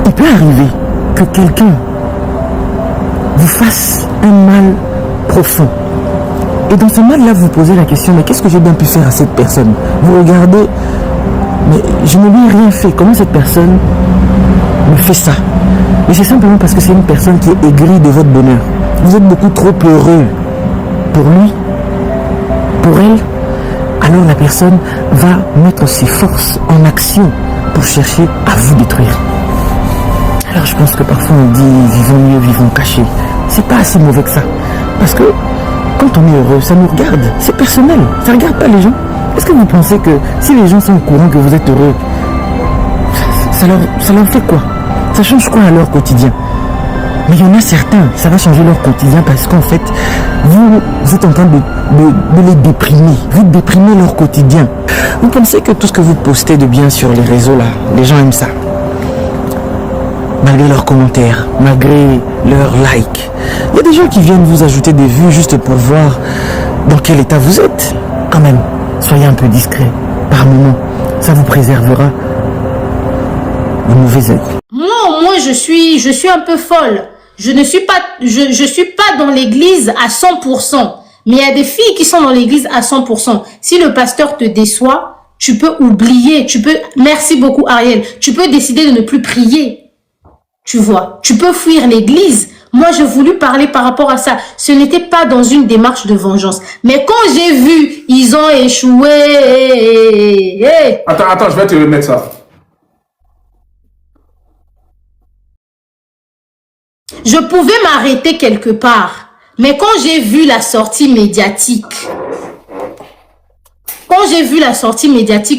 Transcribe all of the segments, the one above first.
il peut arriver que quelqu'un vous fasse un mal profond. Et dans ce mal-là, vous posez la question, mais qu'est-ce que j'ai bien pu faire à cette personne? Vous regardez, mais je ne lui ai rien fait. Comment cette personne me fait ça? Mais c'est simplement parce que c'est une personne qui est aigrie de votre bonheur. Vous êtes beaucoup trop heureux pour lui, pour elle. Alors la personne va mettre ses forces en action pour chercher à vous détruire. Alors je pense que parfois on dit vivons mieux, vivons cachés. C'est pas assez mauvais que ça. Parce que quand on est heureux, ça nous regarde. C'est personnel. Ça ne regarde pas les gens. Est-ce que vous pensez que si les gens sont au courant que vous êtes heureux, ça leur fait quoi? Ça change quoi à leur quotidien? Mais il y en a certains, ça va changer leur quotidien parce qu'en fait, vous êtes en train de les déprimer. Vous déprimez leur quotidien. Vous pensez que tout ce que vous postez de bien sur les réseaux, là, les gens aiment ça. Malgré leurs commentaires, malgré leurs likes. Il y a des gens qui viennent vous ajouter des vues juste pour voir dans quel état vous êtes. Quand même, soyez un peu discret. Par moment, ça vous préservera de mauvais œil. Moi, au moins, je suis un peu folle. Je suis pas dans l'église à 100%. Mais il y a des filles qui sont dans l'église à 100%. Si le pasteur te déçoit, tu peux oublier. Merci beaucoup Ariel. Tu peux décider de ne plus prier. Tu vois. Tu peux fuir l'église. Moi, j'ai voulu parler par rapport à ça. Ce n'était pas dans une démarche de vengeance. Mais quand j'ai vu, ils ont échoué. Attends, je vais te remettre ça. Je pouvais m'arrêter quelque part. Mais quand j'ai vu la sortie médiatique,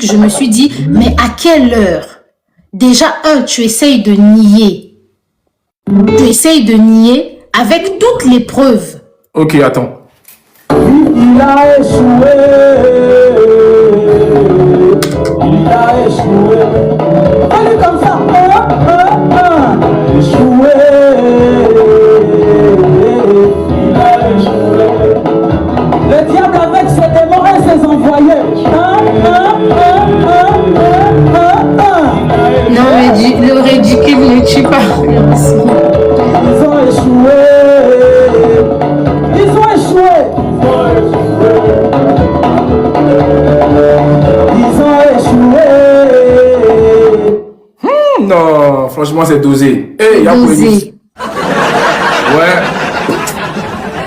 je me suis dit, mais à quelle heure? Déjà, tu essayes de nier. Tu essayes de nier avec toutes les preuves. Ok, attends. Il a échoué. Il a échoué. Allez comme ça. Échoué. Il a échoué. Le diable avec ses démons et ses envoyés. Non, mais le ridicule ne tue pas. Ils ont échoué. Ils ont échoué. Ils ont échoué. Non, franchement, c'est dosé. Hey, y a Dosé. Ouais.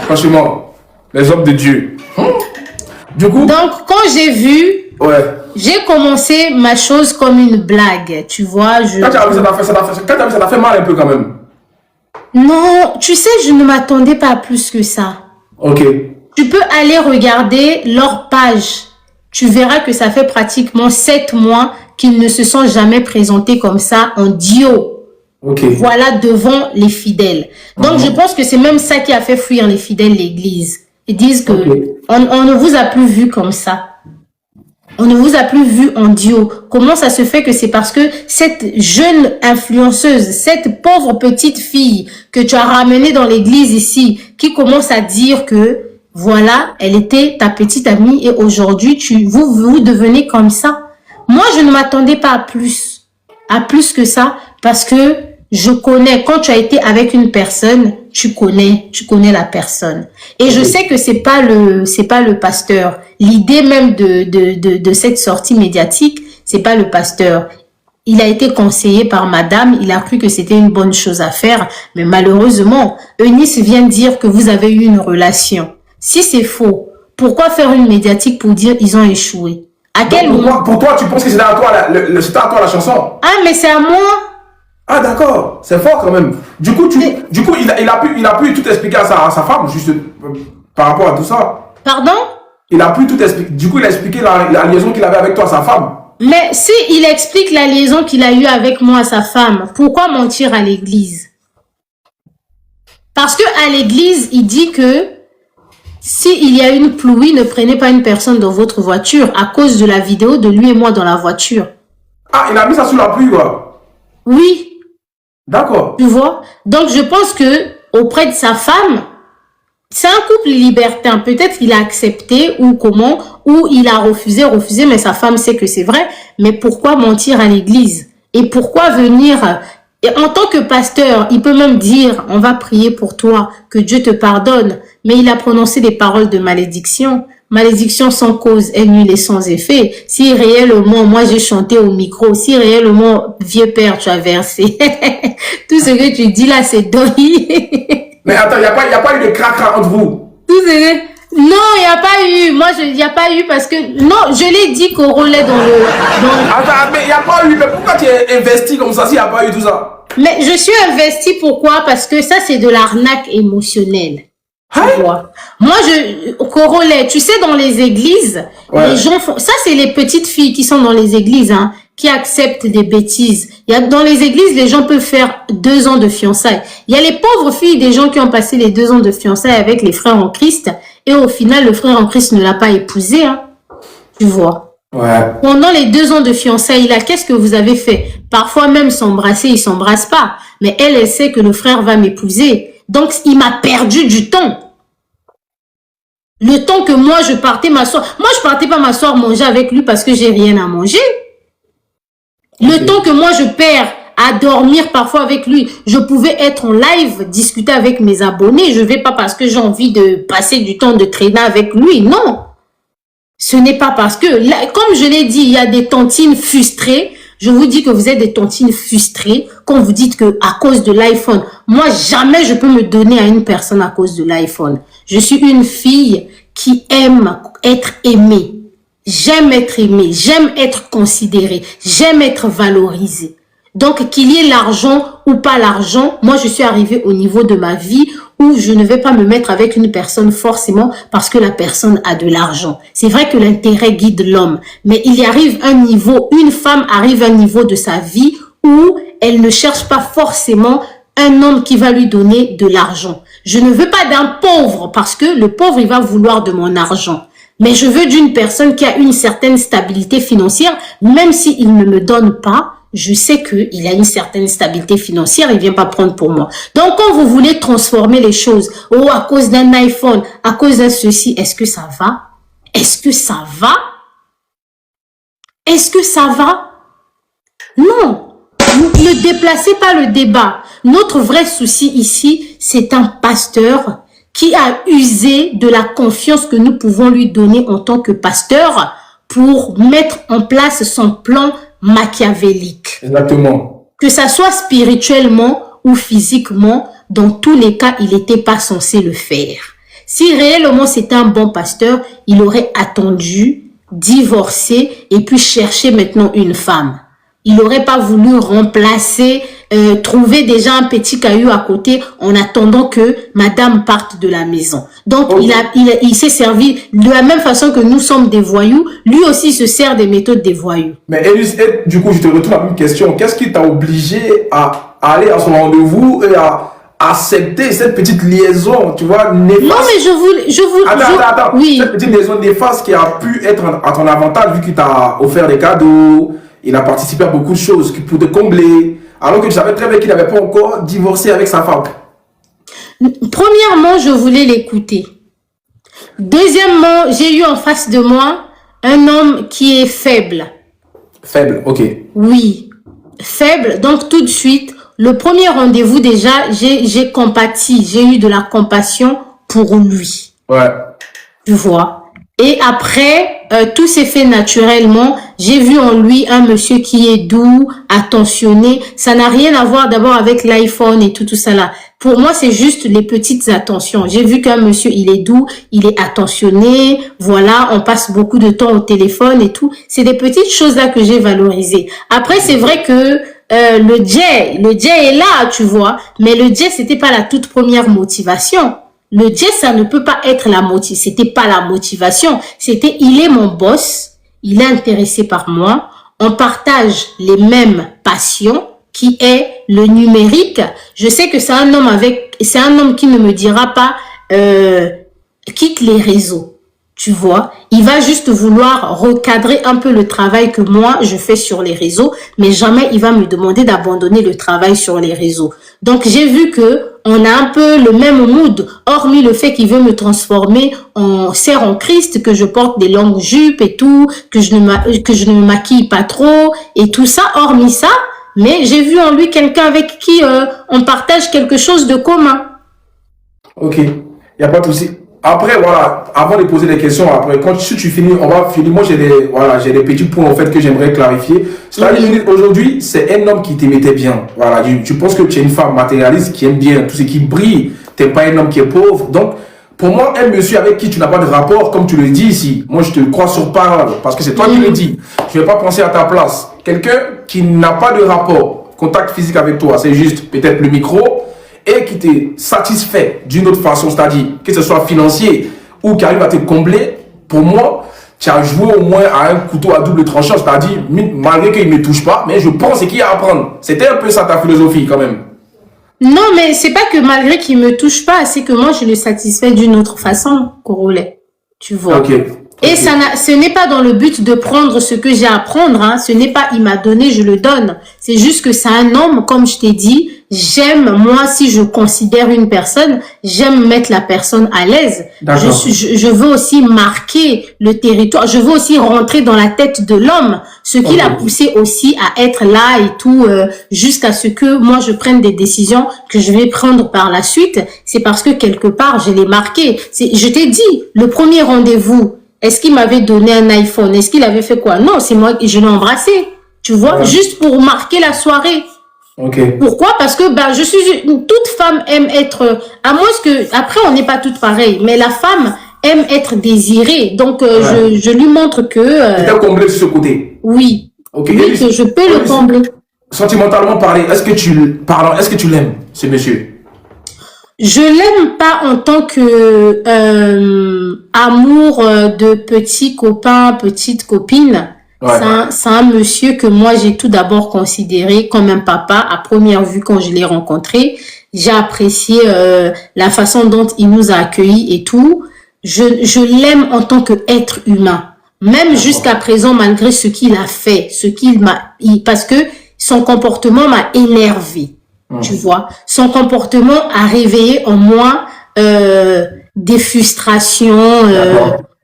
Franchement, les hommes de Dieu. Du coup. Donc, quand j'ai vu, Ouais. j'ai commencé ma chose comme une blague. Tu vois, Quand tu as vu, ça t'a fait mal un peu quand même. Non, tu sais, je ne m'attendais pas à plus que ça. Ok. Tu peux aller regarder leur page. Tu verras que ça fait pratiquement 7 mois qu'ils ne se sont jamais présentés comme ça en duo. Ok. Voilà, devant les fidèles. Donc, je pense que c'est même ça qui a fait fuir les fidèles l'église. Ils disent que on ne vous a plus vu comme ça. On ne vous a plus vu en duo. Comment ça se fait que c'est parce que cette jeune influenceuse, cette pauvre petite fille que tu as ramenée dans l'église ici, qui commence à dire que, voilà, elle était ta petite amie et aujourd'hui, vous devenez comme ça. Moi, je ne m'attendais pas à plus que ça, parce que je connais, quand tu as été avec une personne, tu connais la personne. Et je sais que c'est pas le pasteur. L'idée même de cette sortie médiatique, c'est pas le pasteur. Il a été conseillé par madame, il a cru que c'était une bonne chose à faire, mais malheureusement, Eunice vient dire que vous avez eu une relation. Si c'est faux, pourquoi faire une médiatique pour dire ils ont échoué? À quel moment? Pour toi, tu penses que c'était à toi la chanson? Ah, mais c'est à moi. Ah d'accord, c'est fort quand même. Du coup, il a pu tout expliquer à sa femme, juste par rapport à tout ça. Pardon? Il a pu tout expliquer. Du coup, il a expliqué la liaison qu'il avait avec toi, sa femme. Mais si il explique la liaison qu'il a eue avec moi, sa femme, pourquoi mentir à l'église? Parce que à l'église, il dit que s'il y a une pluie, ne prenez pas une personne dans votre voiture à cause de la vidéo de lui et moi dans la voiture. Ah, il a mis ça sous la pluie, quoi. Oui. D'accord. Tu vois? Donc, je pense que auprès de sa femme, c'est un couple libertin. Peut-être qu'il a accepté ou comment, ou il a refusé, mais sa femme sait que c'est vrai. Mais pourquoi mentir à l'église? Et pourquoi venir Et en tant que pasteur, il peut même dire, on va prier pour toi, que Dieu te pardonne. Mais il a prononcé des paroles de malédiction. Malédiction sans cause est nulle et sans effet. Si réellement, moi j'ai chanté au micro, si réellement, vieux père, tu as versé, tout ce que tu dis là, c'est doggy. Mais attends, il n'y a pas eu de craquage entre vous. Tout ce que... Non, il n'y a pas eu. Moi, il n'y a pas eu parce que... Non, je l'ai dit qu'au relais dans le... Attends, mais il n'y a pas eu. Mais pourquoi tu es investi comme ça s'il n'y a pas eu tout ça? Mais je suis investi, pourquoi? Parce que ça, c'est de l'arnaque émotionnelle. Tu vois. Moi, Corolet, tu sais, dans les églises, les gens font, ça, c'est les petites filles qui sont dans les églises, hein, qui acceptent des bêtises. Dans les églises, les gens peuvent faire 2 ans de fiançailles. Il y a les pauvres filles des gens qui ont passé les 2 ans de fiançailles avec les frères en Christ, et au final, le frère en Christ ne l'a pas épousé, hein. Tu vois. Ouais. Pendant les 2 ans de fiançailles, là, qu'est-ce que vous avez fait? Parfois même s'embrasser, ils s'embrassent pas. Mais elle sait que le frère va m'épouser. Donc, il m'a perdu du temps. Le temps que moi, je partais m'asseoir. Moi, je partais pas m'asseoir manger avec lui parce que j'ai rien à manger. Le temps que moi, je perds à dormir parfois avec lui. Je pouvais être en live, discuter avec mes abonnés. Je vais pas parce que j'ai envie de passer du temps de traîner avec lui. Non. Ce n'est pas parce que, là, comme je l'ai dit, il y a des tontines frustrées. Je vous dis que vous êtes des tontines frustrées quand vous dites que à cause de l'iPhone, moi jamais je peux me donner à une personne à cause de l'iPhone. Je suis une fille qui aime être aimée. J'aime être aimée, j'aime être considérée, j'aime être valorisée. Donc qu'il y ait l'argent ou pas l'argent, moi je suis arrivée au niveau de ma vie où je ne vais pas me mettre avec une personne forcément parce que la personne a de l'argent. C'est vrai que l'intérêt guide l'homme, mais il y arrive un niveau, une femme arrive à un niveau de sa vie où elle ne cherche pas forcément un homme qui va lui donner de l'argent. Je ne veux pas d'un pauvre parce que le pauvre, il va vouloir de mon argent. Mais je veux d'une personne qui a une certaine stabilité financière, même s'il ne me donne pas, je sais qu'il a une certaine stabilité financière, il vient pas prendre pour moi. Donc, quand vous voulez transformer les choses, oh, à cause d'un iPhone, à cause d'un ceci, est-ce que ça va? Est-ce que ça va? Est-ce que ça va? Non. Ne déplacez pas le débat. Notre vrai souci ici, c'est un pasteur qui a usé de la confiance que nous pouvons lui donner en tant que pasteur pour mettre en place son plan machiavélique. Exactement. Que ça soit spirituellement ou physiquement, dans tous les cas, il n'était pas censé le faire. Si réellement c'était un bon pasteur, il aurait attendu, divorcé et puis chercher maintenant une femme. Il n'aurait pas voulu remplacer, trouver déjà un petit caillou à côté en attendant que madame parte de la maison. Donc, il s'est servi de la même façon que nous sommes des voyous. Lui aussi se sert des méthodes des voyous. Mais Élise, du coup, je te retourne la même question. Qu'est-ce qui t'a obligé à aller à son rendez-vous et à accepter cette petite liaison, tu vois, néfaste? Non, mais Attends. Oui. Cette petite liaison néfaste qui a pu être à ton avantage vu qu'il t'a offert des cadeaux. Il a participé à beaucoup de choses pour te combler, alors que tu savais très bien qu'il n'avait pas encore divorcé avec sa femme. Premièrement, je voulais l'écouter. Deuxièmement, j'ai eu en face de moi un homme qui est faible. Faible, ok. Oui, faible. Donc tout de suite, le premier rendez-vous déjà, j'ai compati, j'ai eu de la compassion pour lui. Ouais. Tu vois. Et après, tout s'est fait naturellement. J'ai vu en lui un monsieur qui est doux, attentionné. Ça n'a rien à voir d'abord avec l'iPhone et tout ça là. Pour moi, c'est juste les petites attentions. J'ai vu qu'un monsieur, il est doux, il est attentionné. Voilà, on passe beaucoup de temps au téléphone et tout. C'est des petites choses là que j'ai valorisées. Après, c'est vrai que le Jay est là, tu vois. Mais le Jay, c'était pas la toute première motivation. Le Jay, ça ne peut pas être la motivation. C'était pas la motivation. C'était, il est mon boss. Il est intéressé par moi. On partage les mêmes passions, qui est le numérique. Je sais que c'est un homme qui ne me dira pas, quitte les réseaux. Tu vois, il va juste vouloir recadrer un peu le travail que moi, je fais sur les réseaux, mais jamais il va me demander d'abandonner le travail sur les réseaux. Donc, j'ai vu que on a un peu le même mood, hormis le fait qu'il veut me transformer en sœur en Christ, que je porte des longues jupes et tout, que je ne me maquille pas trop et tout ça. Hormis ça, mais j'ai vu en lui quelqu'un avec qui on partage quelque chose de commun. Ok, il n'y a pas de souci. Après, voilà, avant de poser des questions, après, si tu finis, on va finir. Moi, j'ai des petits points, en fait, que j'aimerais clarifier. C'est-à-dire, aujourd'hui, c'est un homme qui t'aimait bien. Voilà, tu penses que tu es une femme matérialiste qui aime bien tout ce qui brille. Tu n'es pas un homme qui est pauvre. Donc, pour moi, un monsieur avec qui tu n'as pas de rapport, comme tu le dis ici, moi, je te crois sur parole, parce que c'est toi qui le dis. Je ne vais pas penser à ta place. Quelqu'un qui n'a pas de rapport, contact physique avec toi, c'est juste peut-être le micro, et qui te satisfait d'une autre façon, c'est-à-dire que ce soit financier ou qui arrive à te combler, pour moi, tu as joué au moins à un couteau à double tranchant, c'est-à-dire, malgré qu'il ne me touche pas, mais je pense qu'il y a à apprendre. C'était un peu ça ta philosophie quand même. Non, mais c'est pas que malgré qu'il me touche pas, c'est que moi je le satisfais d'une autre façon, Corolet. Tu vois. Okay. Et ce n'est pas dans le but de prendre ce que j'ai à prendre, hein. Ce n'est pas il m'a donné, je le donne. C'est juste que c'est un homme, comme je t'ai dit, j'aime, moi, si je considère une personne, j'aime mettre la personne à l'aise. Je veux aussi marquer le territoire, je veux aussi rentrer dans la tête de l'homme, ce qui l'a poussé aussi à être là et tout, jusqu'à ce que moi je prenne des décisions que je vais prendre par la suite. C'est parce que quelque part, je l'ai marqué. Je t'ai dit, le premier rendez-vous, est-ce qu'il m'avait donné un iPhone? Est-ce qu'il avait fait quoi? Non, c'est moi, je l'ai embrassé. Tu vois, juste pour marquer la soirée. Pourquoi? Parce que je suis toute femme aime être, à moins que après on n'est pas toutes pareilles, mais la femme aime être désirée. Donc je lui montre que tu t'es comblé de ce côté. Oui. Oui, que je peux le combler. Sentimentalement parler, est-ce que tu l'aimes, ce monsieur? Je l'aime pas en tant que amour de petit copain, petite copine. C'est un monsieur que moi j'ai tout d'abord considéré comme un papa à première vue quand je l'ai rencontré. J'ai apprécié la façon dont il nous a accueillis et tout. Je l'aime en tant qu'être humain. Même jusqu'à présent, malgré ce qu'il a fait, parce que son comportement m'a énervé. Tu vois, son comportement a réveillé en moi des frustrations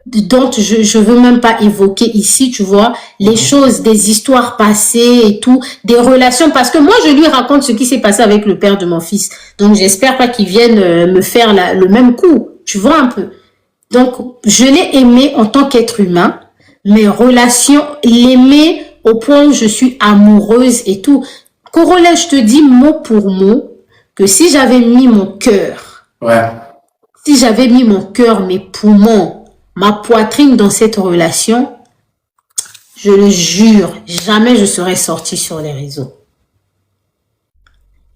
dont je veux même pas évoquer ici, tu vois, les choses, des histoires passées et tout, des relations, parce que moi je lui raconte ce qui s'est passé avec le père de mon fils, donc j'espère pas qu'il vienne me faire le même coup, tu vois un peu. Donc je l'ai aimé en tant qu'être humain, mes relations, l'aimer au point où je suis amoureuse et tout. Corolet, je te dis mot pour mot que si j'avais mis mon cœur, si j'avais mis mon cœur, mes poumons, ma poitrine dans cette relation, je le jure, jamais je serais sortie sur les réseaux.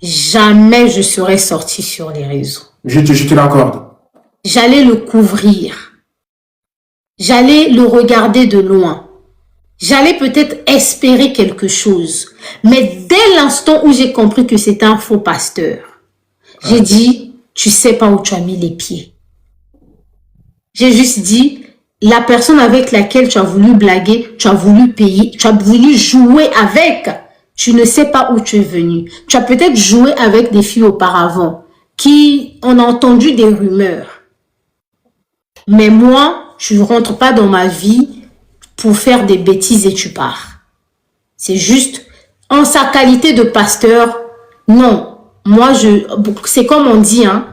Jamais je serais sortie sur les réseaux. Je te l'accorde. J'allais le couvrir. J'allais le regarder de loin. J'allais peut-être espérer quelque chose. Mais dès l'instant où j'ai compris que c'était un faux pasteur, j'ai dit, tu sais pas où tu as mis les pieds. J'ai juste dit, la personne avec laquelle tu as voulu blaguer, tu as voulu payer, tu as voulu jouer avec, tu ne sais pas où tu es venu. Tu as peut-être joué avec des filles auparavant qui on a entendu des rumeurs. Mais moi, tu ne rentres pas dans ma vie pour faire des bêtises et tu pars. C'est juste, en sa qualité de pasteur, non. Moi, c'est comme on dit, hein,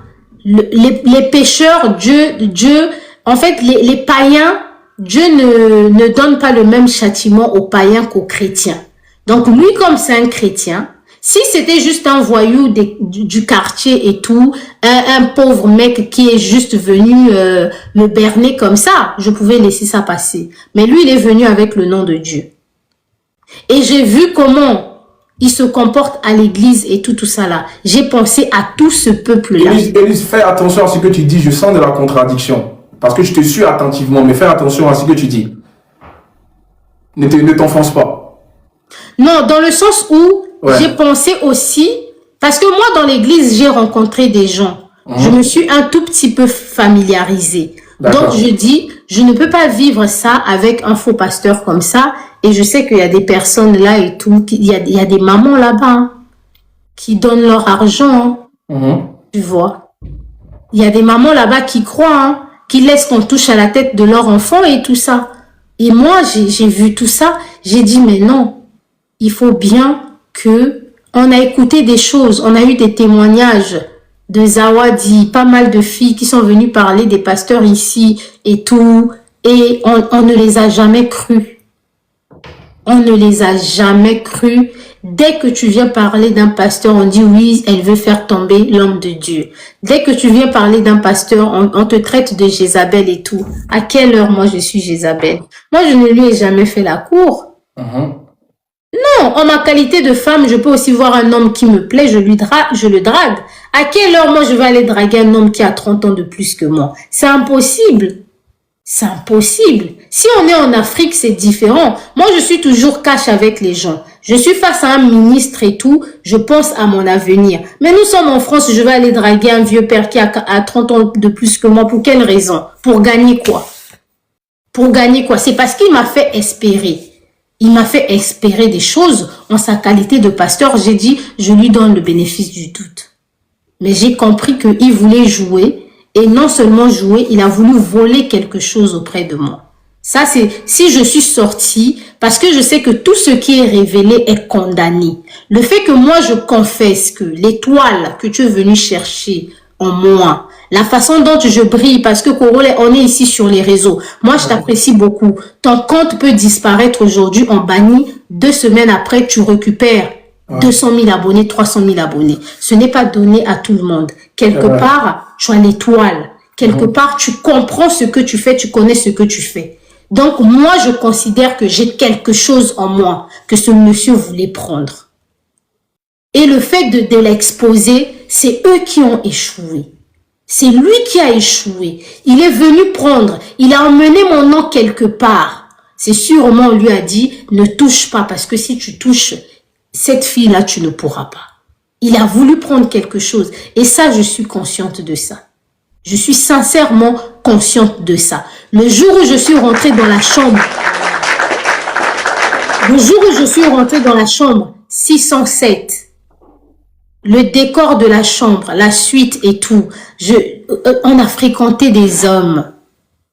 les pécheurs, Dieu, en fait, les païens, Dieu ne donne pas le même châtiment aux païens qu'aux chrétiens. Donc, lui, comme c'est un chrétien, si c'était juste un voyou du quartier et tout, un pauvre mec qui est juste venu me berner comme ça, je pouvais laisser ça passer. Mais lui, il est venu avec le nom de Dieu. Et j'ai vu comment il se comporte à l'église et tout ça là. J'ai pensé à tout ce peuple-là. Élise, fais attention à ce que tu dis. Je sens de la contradiction. Parce que je te suis attentivement, mais fais attention à ce que tu dis. Ne t'enfonce pas. Non, dans le sens où j'ai pensé aussi, parce que moi dans l'église, j'ai rencontré des gens. Je me suis un tout petit peu familiarisée. Donc je dis, je ne peux pas vivre ça avec un faux pasteur comme ça. Et je sais qu'il y a des personnes là et tout, il y a des mamans là-bas hein, qui donnent leur argent. Tu vois. Il y a des mamans là-bas qui croient, hein, qui laissent qu'on touche à la tête de leur enfant et tout ça. Et moi, j'ai vu tout ça. J'ai dit, mais non, il faut bien que on a écouté des choses, on a eu des témoignages de Zawadi, pas mal de filles qui sont venues parler des pasteurs ici et tout, et on ne les a jamais crus. On ne les a jamais crus. Dès que tu viens parler d'un pasteur, on dit oui, elle veut faire tomber l'homme de Dieu. Dès que tu viens parler d'un pasteur, on te traite de Jézabel et tout. À quelle heure moi je suis Jézabel? Moi je ne lui ai jamais fait la cour. Non, en ma qualité de femme, je peux aussi voir un homme qui me plaît, je le drague. À quelle heure moi je vais aller draguer un homme qui a 30 ans de plus que moi? C'est impossible. C'est impossible. Si on est en Afrique, c'est différent. Moi, je suis toujours cash avec les gens. Je suis face à un ministre et tout. Je pense à mon avenir. Mais nous sommes en France, je vais aller draguer un vieux père qui a 30 ans de plus que moi. Pour quelle raison? Pour gagner quoi? Pour gagner quoi? C'est parce qu'il m'a fait espérer. Il m'a fait espérer des choses en sa qualité de pasteur. J'ai dit, je lui donne le bénéfice du doute. Mais j'ai compris qu'il voulait jouer. Et non seulement jouer, il a voulu voler quelque chose auprès de moi. Ça, c'est si je suis sortie, parce que je sais que tout ce qui est révélé est condamné. Le fait que moi, je confesse que l'étoile que tu es venu chercher en moi, la façon dont je brille, parce que Korole, on est ici sur les réseaux. Moi, je t'apprécie beaucoup. Ton compte peut disparaître aujourd'hui, on bannit. 2 semaines après, tu récupères 200 000 abonnés, 300 000 abonnés. Ce n'est pas donné à tout le monde. Quelque part, tu as l'étoile. Quelque part, tu comprends ce que tu fais, tu connais ce que tu fais. Donc, moi, je considère que j'ai quelque chose en moi que ce monsieur voulait prendre. Et le fait de l'exposer, c'est eux qui ont échoué. C'est lui qui a échoué. Il est venu prendre, il a emmené mon nom quelque part. C'est sûrement, on lui a dit, ne touche pas, parce que si tu touches cette fille-là, tu ne pourras pas. Il a voulu prendre quelque chose. Et ça, je suis consciente de ça. Je suis sincèrement consciente de ça. Le jour où je suis rentrée dans la chambre, 607, le décor de la chambre, la suite et tout, on a fréquenté des hommes.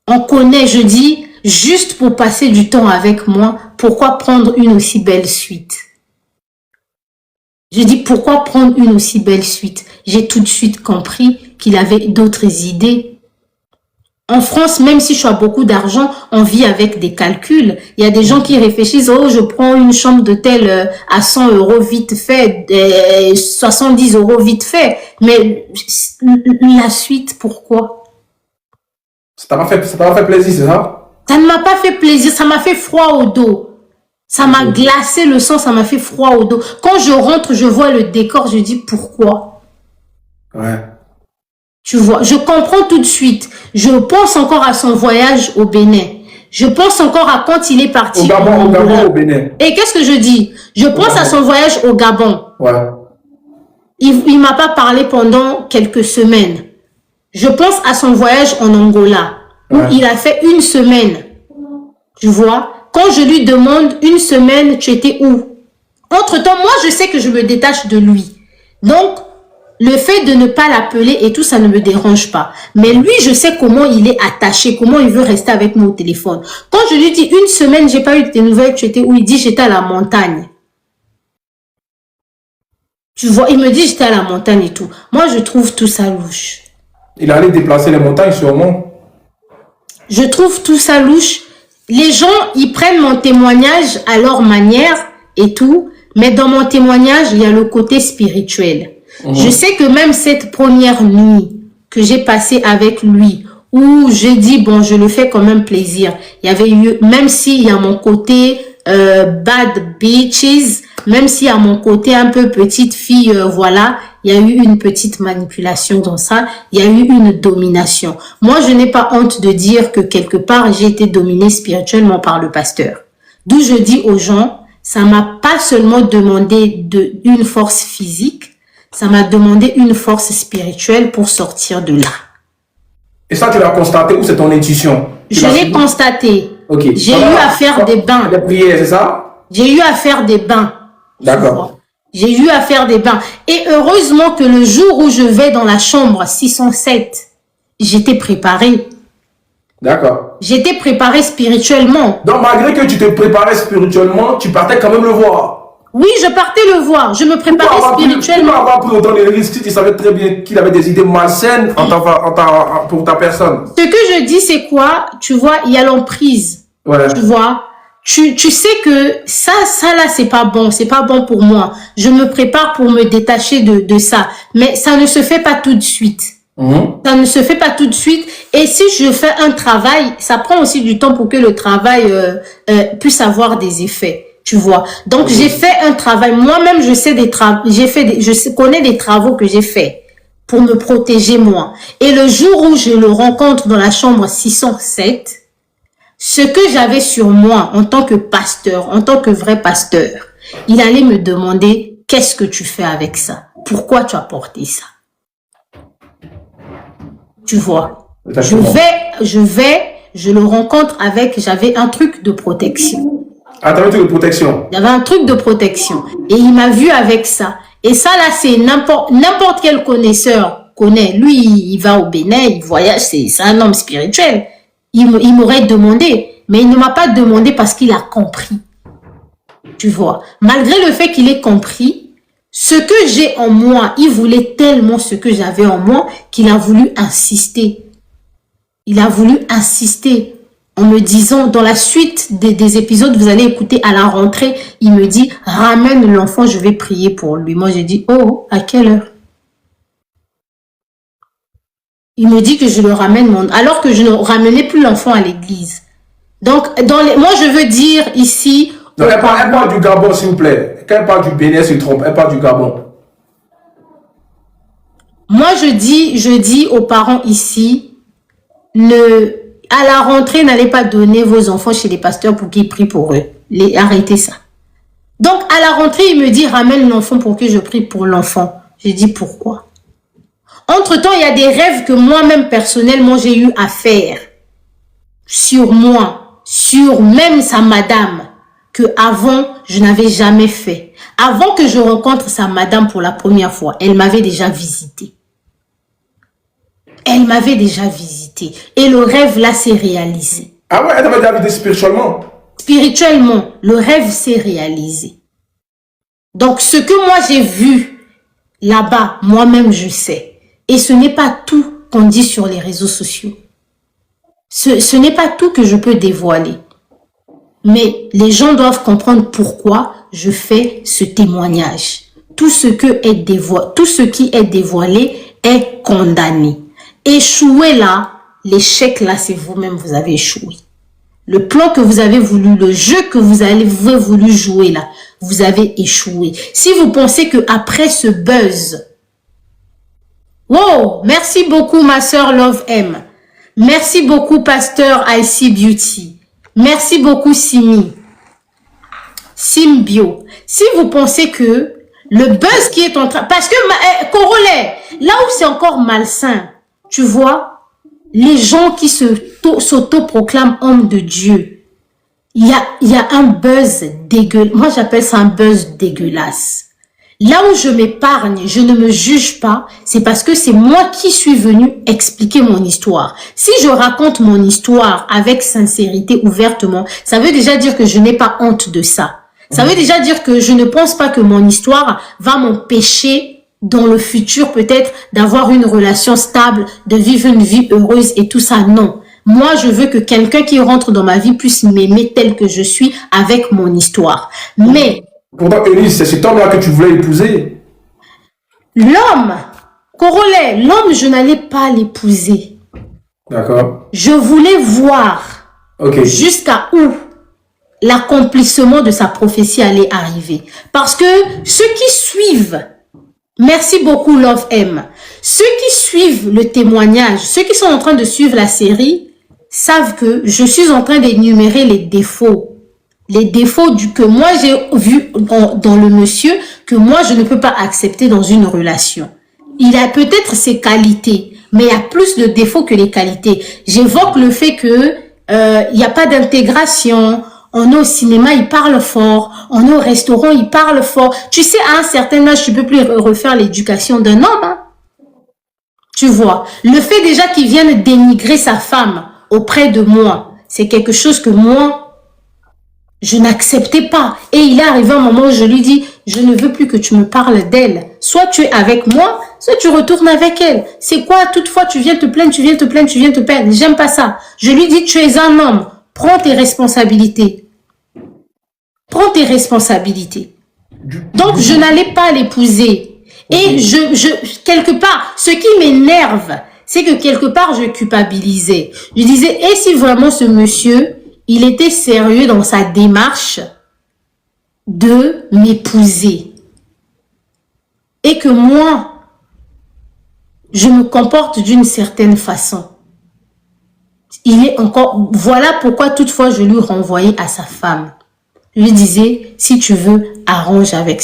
On connaît, je dis, juste pour passer du temps avec moi, pourquoi prendre une aussi belle suite? Je dis, pourquoi prendre une aussi belle suite? J'ai tout de suite compris qu'il avait d'autres idées. En France, même si je as beaucoup d'argent, on vit avec des calculs. Il y a des gens qui réfléchissent, oh, je prends une chambre d'hôtel à 100 € vite fait, 70 € vite fait. Mais la suite, pourquoi? Ça t'a pas fait plaisir, c'est ça? Ça ne m'a pas fait plaisir, ça m'a fait froid au dos. Ça m'a glacé le sang, ça m'a fait froid au dos. Quand je rentre, je vois le décor, je dis pourquoi? Ouais. Tu vois, je comprends tout de suite. Je pense encore à son voyage au Bénin. Je pense encore à quand il est parti. Au Gabon, au Bénin. Et qu'est-ce que je dis? Je pense à son voyage au Gabon. Ouais. Il m'a pas parlé pendant quelques semaines. Je pense à son voyage en Angola, où il a fait 1 semaine. Tu vois? Quand je lui demande 1 semaine, tu étais où? Entre-temps, moi, je sais que je me détache de lui. Donc, le fait de ne pas l'appeler et tout, ça ne me dérange pas. Mais lui, je sais comment il est attaché, comment il veut rester avec moi au téléphone. Quand je lui dis 1 semaine, j'ai pas eu tes nouvelles, tu étais où? Il dit, j'étais à la montagne. Tu vois, il me dit, j'étais à la montagne et tout. Moi, je trouve tout ça louche. Il allait déplacer les montagnes, sûrement. Je trouve tout ça louche. Les gens, ils prennent mon témoignage à leur manière et tout, mais dans mon témoignage, il y a le côté spirituel. Je sais que même cette première nuit que j'ai passée avec lui, où j'ai dit, bon, je le fais quand même plaisir, il y avait eu, même s'il y a mon côté bad bitches, même s'il y a mon côté un peu petite fille, voilà, il y a eu une petite manipulation dans ça, il y a eu une domination. Moi, je n'ai pas honte de dire que quelque part, j'ai été dominée spirituellement par le pasteur. D'où je dis aux gens, ça m'a pas seulement demandé une force physique, ça m'a demandé une force spirituelle pour sortir de là. Et ça, tu l'as constaté ou c'est ton intuition? Je l'ai constaté. Ok. J'ai eu à faire des bains. Des prières, c'est ça? J'ai eu à faire des bains. D'accord. J'ai eu à faire des bains. Et heureusement que le jour où je vais dans la chambre 607, j'étais préparée. D'accord. J'étais préparée spirituellement. Donc, malgré que tu te préparais spirituellement, tu partais quand même le voir. Oui, je partais le voir. Je me préparais spirituellement. Pourquoi avoir pris autant de risques si tu savais très bien qu'il avait des idées malsaines pour ta personne? Ce que je dis, c'est quoi? Tu vois, il y a l'emprise. Ouais. Tu vois? Tu sais que ça là, c'est pas bon pour moi. Je me prépare pour me détacher de ça. Mais ça ne se fait pas tout de suite. Ça ne se fait pas tout de suite. Et si je fais un travail, ça prend aussi du temps pour que le travail puisse avoir des effets. Tu vois. Donc, j'ai fait un travail. Moi-même, je sais connais des travaux que j'ai faits pour me protéger moi. Et le jour où je le rencontre dans la chambre 607, ce que j'avais sur moi en tant que pasteur, en tant que vrai pasteur, il allait me demander, qu'est-ce que tu fais avec ça? Pourquoi tu as porté ça? Tu vois, je le rencontre avec, j'avais un truc de protection. Ah, t'avais un truc de protection? J'avais un truc de protection. Et il m'a vu avec ça. Et ça, là, c'est n'importe quel connaisseur connaît. Lui, il va au Bénin, il voyage, c'est un homme spirituel. Il m'aurait demandé, mais il ne m'a pas demandé parce qu'il a compris. Tu vois, malgré le fait qu'il ait compris, ce que j'ai en moi, il voulait tellement ce que j'avais en moi qu'il a voulu insister. Il a voulu insister en me disant, dans la suite des épisodes, vous allez écouter à la rentrée, il me dit, ramène l'enfant, je vais prier pour lui. Moi, j'ai dit, oh, à quelle heure? Il me dit que je le ramène, alors que je ne ramenais plus l'enfant à l'église. Donc, moi, je veux dire ici... Donc, elle parle du Gabon, s'il vous plaît. Quand elle parle du Bénin, elle se trompe. Elle parle du Gabon. Moi, je dis aux parents ici, à la rentrée, n'allez pas donner vos enfants chez les pasteurs pour qu'ils prient pour eux. Arrêtez ça. Donc, à la rentrée, il me dit, ramène l'enfant pour que je prie pour l'enfant. J'ai dit, pourquoi? Entre-temps, il y a des rêves que moi-même, personnellement, j'ai eu à faire sur moi, sur même sa madame, que avant je n'avais jamais fait. Avant que je rencontre sa madame pour la première fois, elle m'avait déjà visité. Elle m'avait déjà visité. Et le rêve, là, s'est réalisé. Ah ouais, elle t'avait déjà visité spirituellement? Spirituellement, le rêve s'est réalisé. Donc, ce que moi j'ai vu là-bas, moi-même je sais. Et ce n'est pas tout qu'on dit sur les réseaux sociaux. Ce n'est pas tout que je peux dévoiler. Mais les gens doivent comprendre pourquoi je fais ce témoignage. Tout ce qui est dévoilé est condamné. Échouer là, l'échec là, c'est vous-même, vous avez échoué. Le plan que vous avez voulu, le jeu que vous avez voulu jouer là, vous avez échoué. Si vous pensez que après ce buzz, wow, merci beaucoup ma sœur Love M. Merci beaucoup pasteur IC Beauty. Merci beaucoup Simi. Simbio. Si vous pensez que le buzz qui est en train... Parce que, Corolet, là où c'est encore malsain, tu vois, les gens qui s'auto-proclament hommes de Dieu, il y a un buzz dégueulasse. Moi, j'appelle ça un buzz dégueulasse. Là où je m'épargne, je ne me juge pas, c'est parce que c'est moi qui suis venu expliquer mon histoire. Si je raconte mon histoire avec sincérité, ouvertement, ça veut déjà dire que je n'ai pas honte de ça. Ça veut déjà dire que je ne pense pas que mon histoire va m'empêcher dans le futur peut-être d'avoir une relation stable, de vivre une vie heureuse et tout ça. Non. Moi, je veux que quelqu'un qui rentre dans ma vie puisse m'aimer tel que je suis avec mon histoire. Mais... Pourtant, Eunice, c'est cet homme-là que tu voulais épouser. L'homme, Corolet, l'homme, je n'allais pas l'épouser. D'accord. Je voulais voir jusqu'à où l'accomplissement de sa prophétie allait arriver. Parce que ceux qui suivent, merci beaucoup Love M, ceux qui suivent le témoignage, ceux qui sont en train de suivre la série, savent que je suis en train d'énumérer les défauts. Les défauts que moi j'ai vus dans le monsieur, que moi je ne peux pas accepter dans une relation. Il a peut-être ses qualités, mais il y a plus de défauts que les qualités. J'évoque le fait que il n'y a pas d'intégration. On est au cinéma, il parle fort. On est au restaurant, il parle fort. Tu sais, à un certain âge, tu peux plus refaire l'éducation d'un homme. Hein? Tu vois, le fait déjà qu'il vienne dénigrer sa femme auprès de moi, c'est quelque chose que moi, Je n'acceptais pas. Et il est arrivé un moment où je lui dis, je ne veux plus que tu me parles d'elle. Soit tu es avec moi, soit tu retournes avec elle. C'est quoi, toutefois, tu viens te plaindre, tu viens te plaindre, tu viens te plaindre. J'aime pas ça. Je lui dis, tu es un homme. Prends tes responsabilités. Prends tes responsabilités. Donc, je n'allais pas l'épouser. Et quelque part, ce qui m'énerve, c'est que quelque part, je culpabilisais. Je disais, et si vraiment ce monsieur, il était sérieux dans sa démarche de m'épouser et que moi, je me comporte d'une certaine façon. Il est encore, voilà pourquoi toutefois je lui renvoyais à sa femme. Je lui disais, si tu veux, arrange avec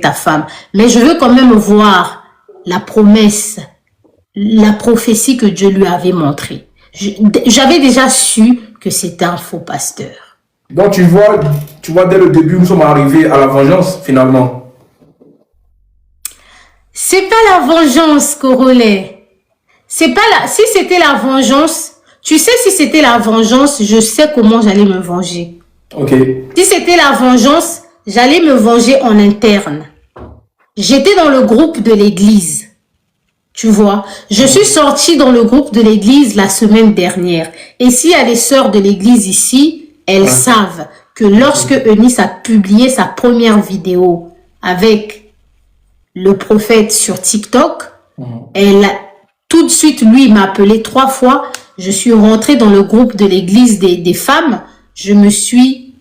ta femme. Mais je veux quand même voir la promesse, la prophétie que Dieu lui avait montrée. J'avais déjà su que c'était un faux pasteur. Donc tu vois, dès le début, nous sommes arrivés à la vengeance, finalement. C'est pas la vengeance, Corolet. C'est pas la, si c'était la vengeance, tu sais, si c'était la vengeance, je sais comment j'allais me venger. Ok. Si c'était la vengeance, j'allais me venger en interne. J'étais dans le groupe de l'église. Tu vois, je suis sortie dans le groupe de l'église la semaine dernière. Et s'il y a les sœurs de l'église ici, elles savent que lorsque Eunice a publié sa première vidéo avec le prophète sur TikTok, tout de suite, lui, il m'a appelé 3 fois. Je suis rentrée dans le groupe de l'église des femmes. Je me suis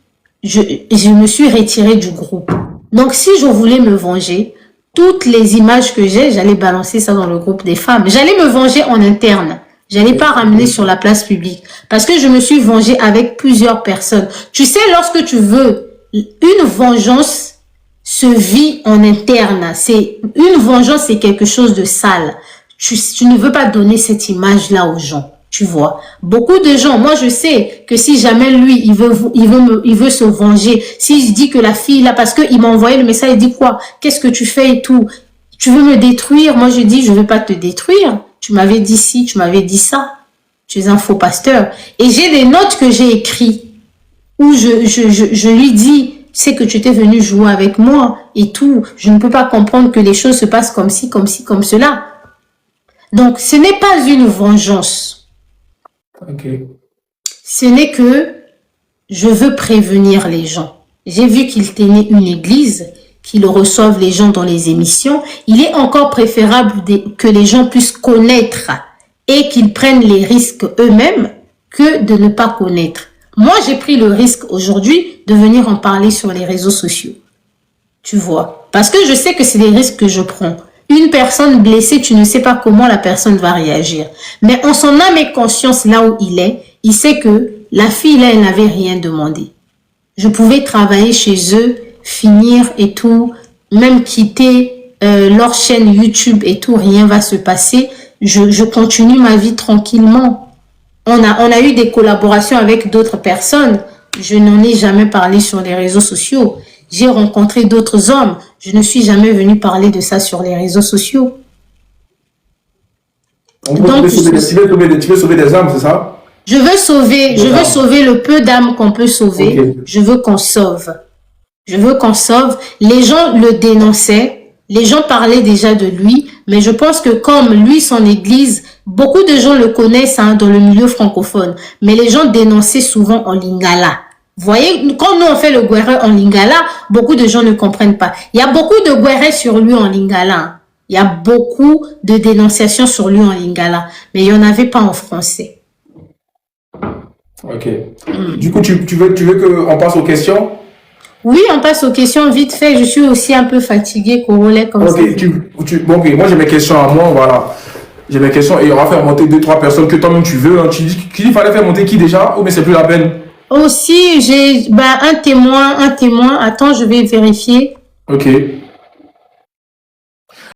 retirée du groupe. Donc, si je voulais me venger, toutes les images que j'ai, j'allais balancer ça dans le groupe des femmes. J'allais me venger en interne. J'allais pas ramener sur la place publique. Parce que je me suis vengée avec plusieurs personnes. Tu sais, lorsque tu veux, une vengeance se vit en interne. Une vengeance, c'est quelque chose de sale. Tu ne veux pas donner cette image-là aux gens. Tu vois, beaucoup de gens, moi je sais que si jamais lui, il veut se venger, s'il dit que la fille là, parce qu'il m'a envoyé le message, il dit quoi, qu'est-ce que tu fais et tout, tu veux me détruire, moi je dis, je veux pas te détruire, tu m'avais dit ci, tu m'avais dit ça, tu es un faux pasteur. Et j'ai des notes que j'ai écrites, où je lui dis, c'est que tu étais venu jouer avec moi et tout, je ne peux pas comprendre que les choses se passent comme ci, comme cela. Donc ce n'est pas une vengeance. Okay. Ce n'est que je veux prévenir les gens. J'ai vu qu'il tenait une église, qu'il reçoive les gens dans les émissions. Il est encore préférable que les gens puissent connaître et qu'ils prennent les risques eux-mêmes que de ne pas connaître. Moi, j'ai pris le risque aujourd'hui de venir en parler sur les réseaux sociaux. Tu vois, parce que je sais que c'est des risques que je prends. Une personne blessée, tu ne sais pas comment la personne va réagir. Mais en son âme et conscience, là où il sait que la fille, là, elle n'avait rien demandé. Je pouvais travailler chez eux, finir et tout, même quitter leur chaîne YouTube et tout, rien va se passer. Je continue ma vie tranquillement. On a eu des collaborations avec d'autres personnes. Je n'en ai jamais parlé sur les réseaux sociaux. J'ai rencontré d'autres hommes. Je ne suis jamais venue parler de ça sur les réseaux sociaux. Donc, tu veux sauver des âmes, c'est ça? Je veux sauver le peu d'âmes qu'on peut sauver. Okay. Je veux qu'on sauve. Je veux qu'on sauve. Les gens le dénonçaient. Les gens parlaient déjà de lui. Mais je pense que comme lui, son église, beaucoup de gens le connaissent dans le milieu francophone. Mais les gens dénonçaient souvent en lingala. Vous voyez, quand nous on fait le guéré en lingala, beaucoup de gens ne comprennent pas. Il y a beaucoup de guéré sur lui en lingala. Il y a beaucoup de dénonciations sur lui en lingala. Mais il n'y en avait pas en français. Ok. Du coup, tu veux qu'on passe aux questions? Oui, on passe aux questions vite fait. Je suis aussi un peu fatiguée, Corolet, comme ça. Ok, moi j'ai mes questions à moi, voilà. J'ai mes questions et on va faire monter 2-3 personnes que toi-même tu veux. Hein. Tu dis qu'il fallait faire monter qui déjà? Oh, mais c'est plus la peine. Aussi, j'ai un témoin. Attends, je vais vérifier. Ok.